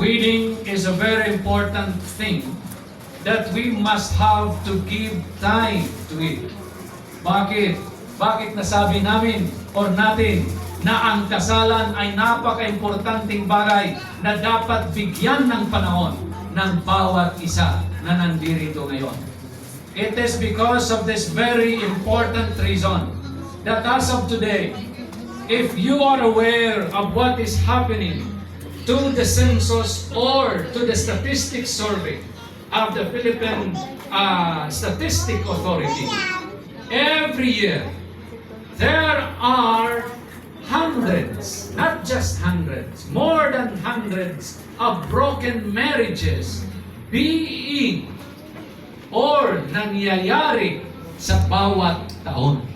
wedding is a very important thing that we must have to give time to it. Bakit? Bakit nasabi namin or natin na ang kasalan ay napaka-importanting bagay na dapat bigyan ng panahon ng bawat isa na nandirito ngayon? It is because of this very important reason that as of today, if you are aware of what is happening to the census or to the statistics survey of the Philippine Statistic Authority, every year there are hundreds, not just hundreds, more than hundreds of broken marriages being or nangyayari sa bawat taon.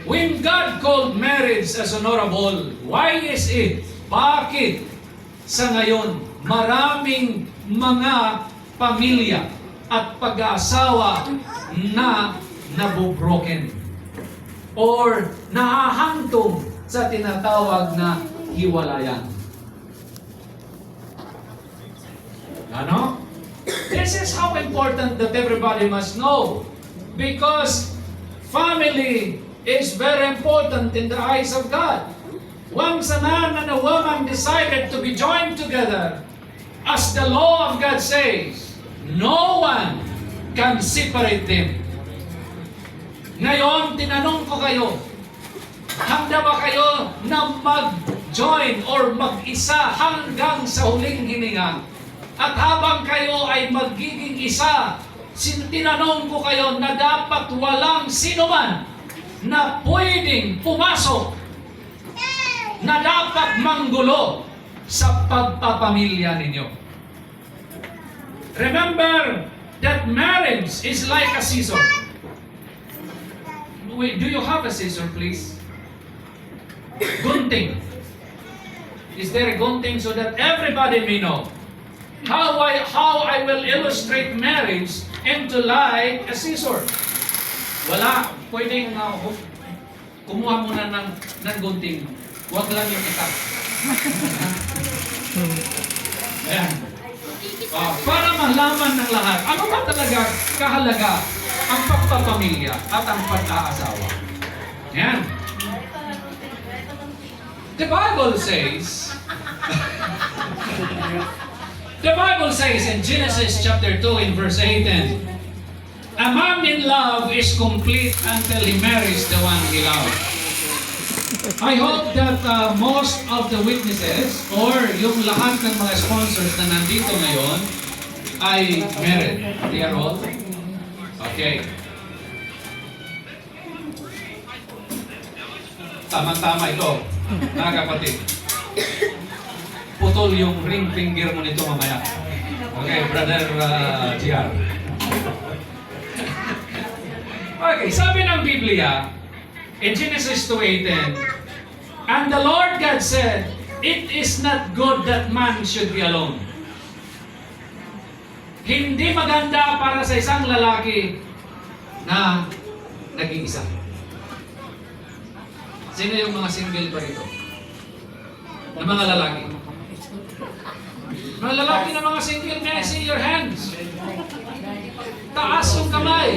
When God called marriage as honorable, why is it? Bakit sa ngayon maraming mga pamilya at pag-aasawa na nabubroken or nahahantong sa tinatawag na hiwalayan? Ano? This is how important that everybody must know, because family is very important in the eyes of God. Once a man and a woman decided to be joined together, as the law of God says, no one can separate them. Ngayon, tinanong ko kayo, handa ba kayo na mag-join or mag-isa hanggang sa huling hininga? At habang kayo ay magiging isa, tinanong ko kayo na dapat walang sinuman na pwedeng pumasok, na dapat manggulo sa pagpapamilya ninyo. Remember that marriage is like a scissor. Wait, do you have a scissor, please? Gunting. Is there a gunting so that everybody may know how I will illustrate marriage into like a scissor? Wala. Pwedeng kumuha muna ng gunting. Huwag lang yung itak. Ayan. Para malaman ng lahat, ano ba talaga kahalaga ang pagpapamilya at ang pag-aasawa? Ayan. The Bible says, in Genesis chapter 2 in verse 18, a man in love is complete until he marries the one he loves. I hope that most of the witnesses or yung lahat ng mga sponsors na nandito ngayon ay married. They are all? Okay. Tama-tama ito, mga kapatid. Putol yung ring finger mo nito mamaya. Okay, Brother GR. Okay, sabi ng Biblia, in Genesis 2:18, and the Lord God said, it is not good that man should be alone. Hindi maganda para sa isang lalaki na naging isa. Sino yung mga single pa rito? Na mga lalaki? Mga lalaki na mga single, may I see your hands? Taas yung kamay.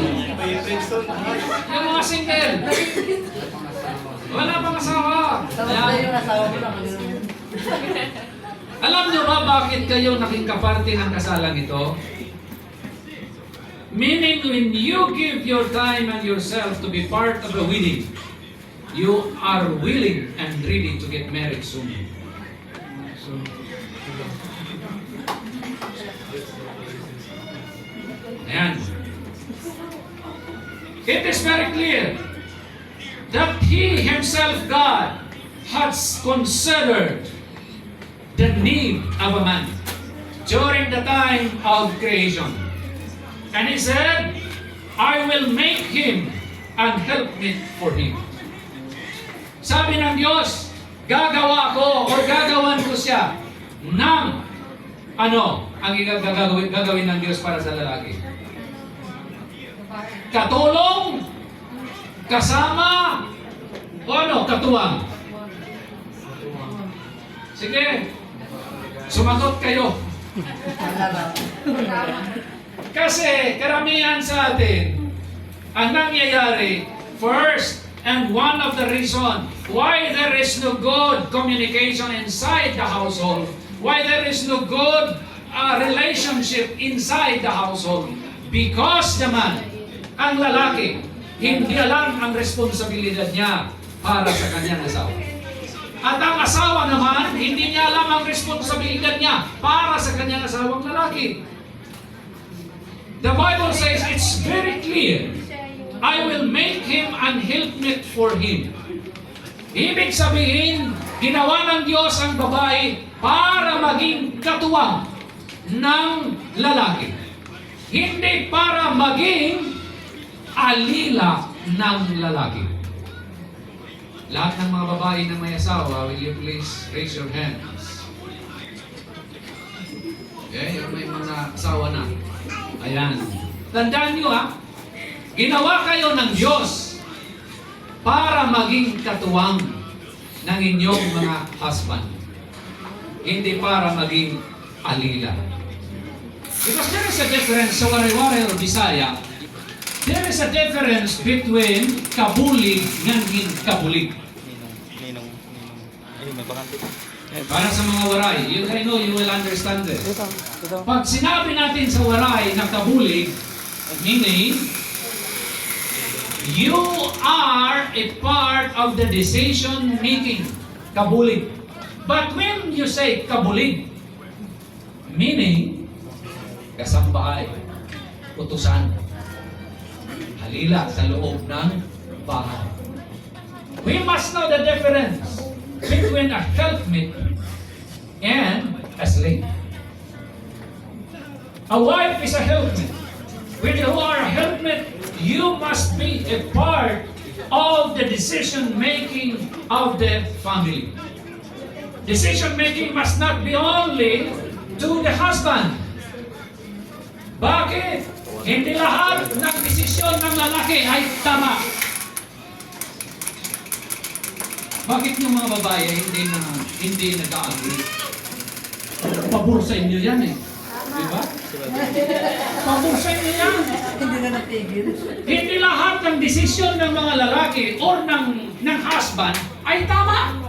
Yung mga single. Wala pang asawa. Alam niyo ba bakit kayo naging kaparte ng kasalang ito? Meaning, when you give your time and yourself to be part of a wedding, you are willing and ready to get married soon. Ayan. It is very clear that He Himself, God, has considered the need of a man during the time of creation. And He said, I will make him an helpmeet for him. Sabi ng Diyos, gagawa ko o gagawan ko siya ng ano ang gagawin ng Diyos para sa lalaki? Katulong, kasama, o ano, katuwang. Sige, Sumagot kayo. Kasi karamihan sa atin, ang nangyayari, first, and one of the reason why there is no good communication inside the household, why there is no good relationship inside the household, because naman, ang lalaki, hindi alam ang responsibilidad niya para sa kanyang asawa. At ang asawa naman, hindi niya alam ang responsibilidad niya para sa kanyang asawang lalaki. The Bible says it's very clear, I will make him an helpmate for him. Ibig sabihin, ginawa ng Diyos ang babae para maging katuwang ng lalaki. Hindi para maging alila ng lalaki. Lahat ng mga babae na may asawa, will you please raise your hands? Okay, may mga asawa na. Ayan. Tandaan nyo ginawa kayo ng Diyos para maging katuwang ng inyong mga husband. Hindi para maging alila. Because there is a difference sa Wari-Wari o Bisaya. There is a difference between kabulig and kabulig. Para sa mga waray, I know you will understand this. Pag sinabi natin sa waray na kabulig, meaning, you are a part of the decision making. Kabulig. But when you say kabulig, meaning, kasambahay, utusan, halila sa loob ng bahay. We must know the difference between a helpmate and a slave. A wife is a helpmate. When you are a helpmate, you must be a part of the decision making of the family. Decision making must not be only to the husband. Bakit? Hindi lahat ng desisyon ng lalaki ay tama. Bakit yung mga babae hindi nag-agree? Pabor sa inyo yan Di ba? Pabor sa inyo yan. Hindi na natigil. Hindi lahat ng desisyon ng mga lalaki o ng husband ay tama.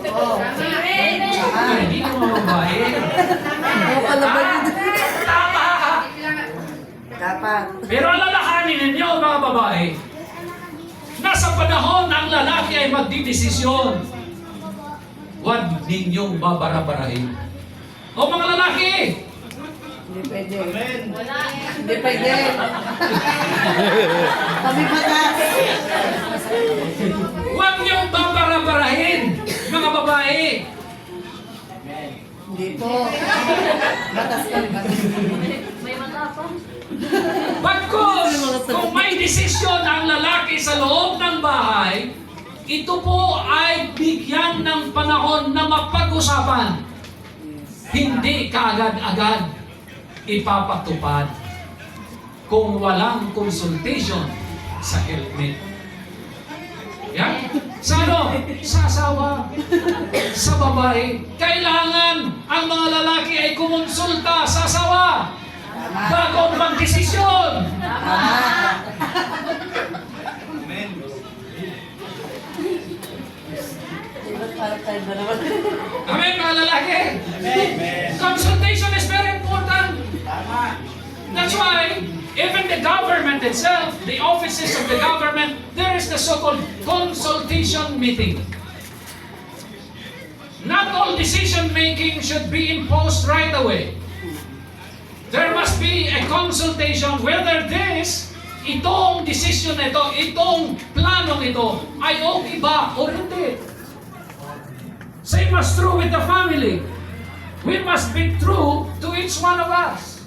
Oo. Hindi yung mga babae. Oo, palaban yun. Tama! Dapat. Pero alalahanin ninyo mga babae, nasa panahon ang lalaki ay magdidesisyon. Huwag ninyong babara-barahin. O mga lalaki, Hindi pwede. Hindi pwede. Kami batas. huwag niyong babara-barahin, mga babae. Hindi po. Batas kami. Batas. Pagkos, kung may desisyon ang lalaki sa loob ng bahay, ito po ay bigyan ng panahon na mapag-usapan. Hindi kaagad-agad ipapatupad kung walang consultation sa helpmate. Yan. Sa ano? Sa asawa, sa babae. Kailangan ang mga lalaki ay kumonsulta sa asawa bago magdesisyon. Para tayo dalawa. Amen, mga lalaki. Consultation is very important. That's why, even the government itself, the offices of the government, there is the so-called consultation meeting. Not all decision-making should be imposed right away. There must be a consultation whether itong decision na ito, itong planong ito, ay okay ba o hindi. Same as true with the family. We must be true to each one of us.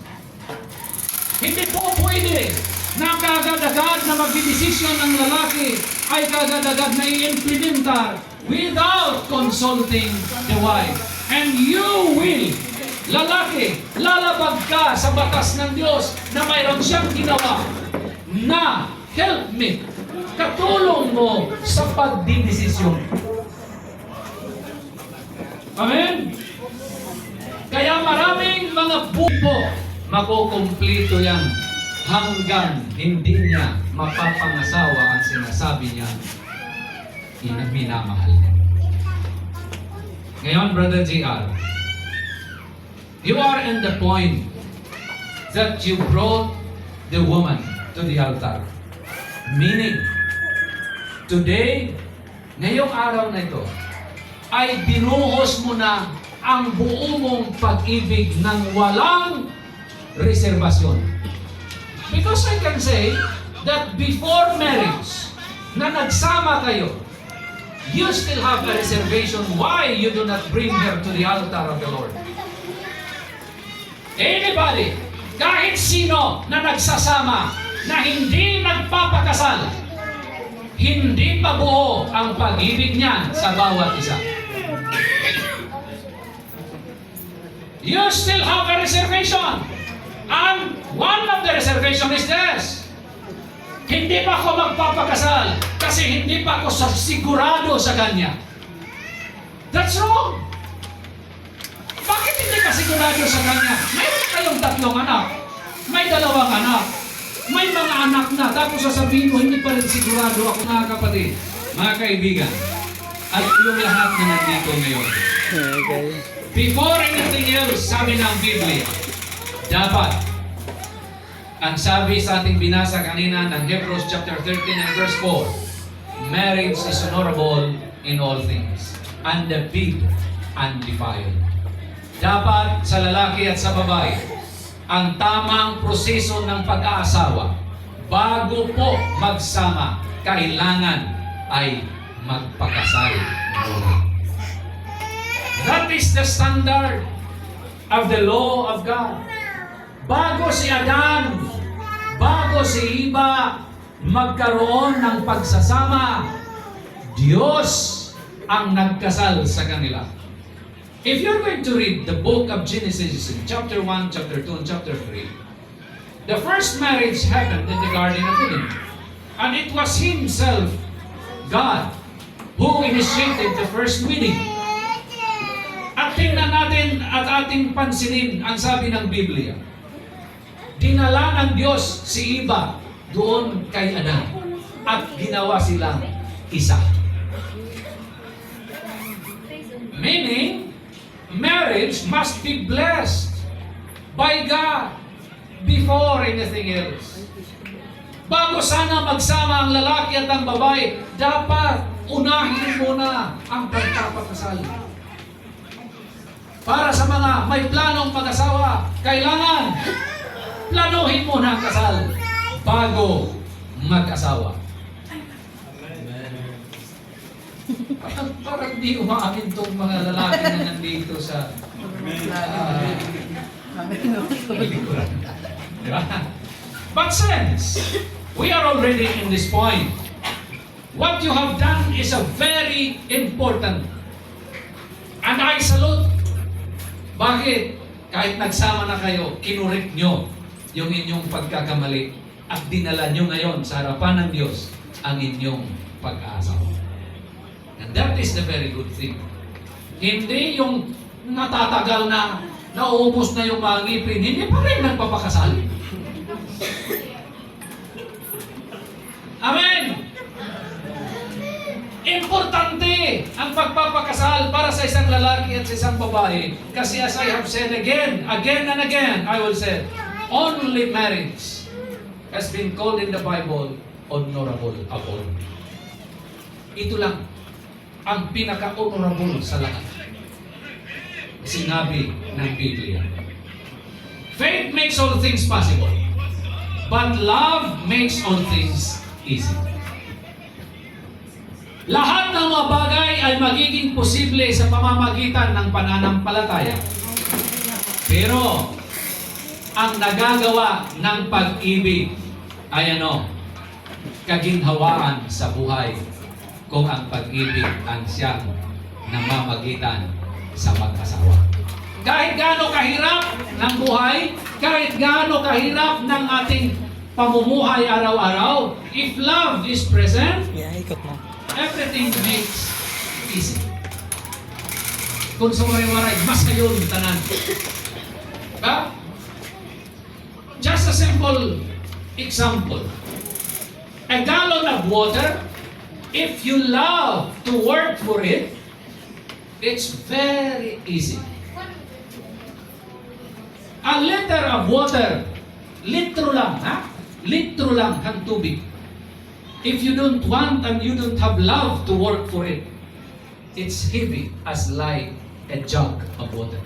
Hindi po pwede na kagad-agad na magdidesisyon ng lalaki ay kagad-agad na i-implementar without consulting the wife. And you will, lalaki, lalabag ka sa batas ng Diyos na mayroon siyang ginawa na help me, katulong mo sa pagdidesisyon. Amen? Kaya maraming mga bubo, makukumplito yan hanggang hindi niya mapapangasawa ang sinasabi niya minamahal niya. Ngayon, Brother JR, you are in the point that you brought the woman to the altar. Meaning, today, ngayong araw na ito, ay binuhos mo na ang buo mong pag-ibig ng walang reservasyon. Because I can say that before marriage, na nagsama kayo, you still have a reservation why you do not bring her to the altar of the Lord. Anybody, kahit sino na nagsasama, na hindi nagpapakasal, hindi pa buo ang pag-ibig niya sa bawat isa. You still have a reservation. And one of the reservation is this. Hindi pa ako magpapakasal kasi hindi pa ako sigurado sa kanya. That's wrong. Bakit hindi ka sigurado sa kanya? Mayroon kayong 3 anak. May 2 anak. May mga anak na. Tapos sasabihin mo, hindi pa rin sigurado ako, mga kapatid. Mga kaibigan. At yung lahat na nandito ngayon. Before anything else, sabi ng Biblia, dapat, ang sabi sa ating binasa kanina ng Hebrews chapter 13 and verse 4, marriage is honorable in all things, and the big undefiled. Dapat sa lalaki at sa babae, ang tamang proseso ng pag-aasawa, bago po magsama, kailangan ay magpakasal muna. That is the standard of the law of God. Bago si Adan, bago si Eva magkaroon ng pagsasama, Diyos ang nagkasal sa kanila. If you're going to read the book of Genesis, chapter 1, chapter 2, and chapter 3, the first marriage happened in the Garden of Eden. And it was Himself, God, who initiated the first wedding. At tingnan natin at ating pansinin ang sabi ng Biblia. Dinala ng Diyos si Eva doon kay Adan at ginawa silang isa. Meaning, marriage must be blessed by God before anything else. Bago sana magsama ang lalaki at ang babae, dapat unahin muna ang pagpapakasal. Para sa mga may planong mag-asawa, kailangan planuhin muna ang kasal bago mag-asawa. Parang di umaamin itong mga lalaki na nandito sa likuran. Diba? But since we are already in this point, what you have done is a very important. And I salute. Bakit? Kahit nagsama na kayo, kinurik nyo yung inyong pagkakamali at dinala nyo ngayon sa harapan ng Diyos ang inyong pag-aasawa. And that is the very good thing. Hindi yung natatagal na, naubos na yung mga ngipin, hindi pa rin nagpapakasal. Amen! Importante ang pagpapakasal para sa isang lalaki at sa isang babae. Kasi as I have said again and again, I will say, only marriage has been called in the Bible honorable of all. Ito lang ang pinaka-honorable sa lahat. Sinabi ng Biblia. Faith makes all things possible, but love makes all things easy. Lahat ng mga bagay ay magiging posible sa pamamagitan ng pananampalataya. Pero, ang nagagawa ng pag-ibig ay kaginhawaan sa buhay kung ang pag-ibig ang siyang namamagitan sa mag-asawa. Kahit gaano kahirap ng buhay, kahit gaano kahirap ng ating pamumuhay araw-araw, if love is present, everything makes easy. kung sa waray-waray, masayon tanan. Ha? Just a simple example. A gallon of water, if you love to work for it, it's very easy. A liter of water, litro lang, ha? Litro lang ang tubig. If you don't want and you don't have love to work for it, it's heavy as like a jug of water.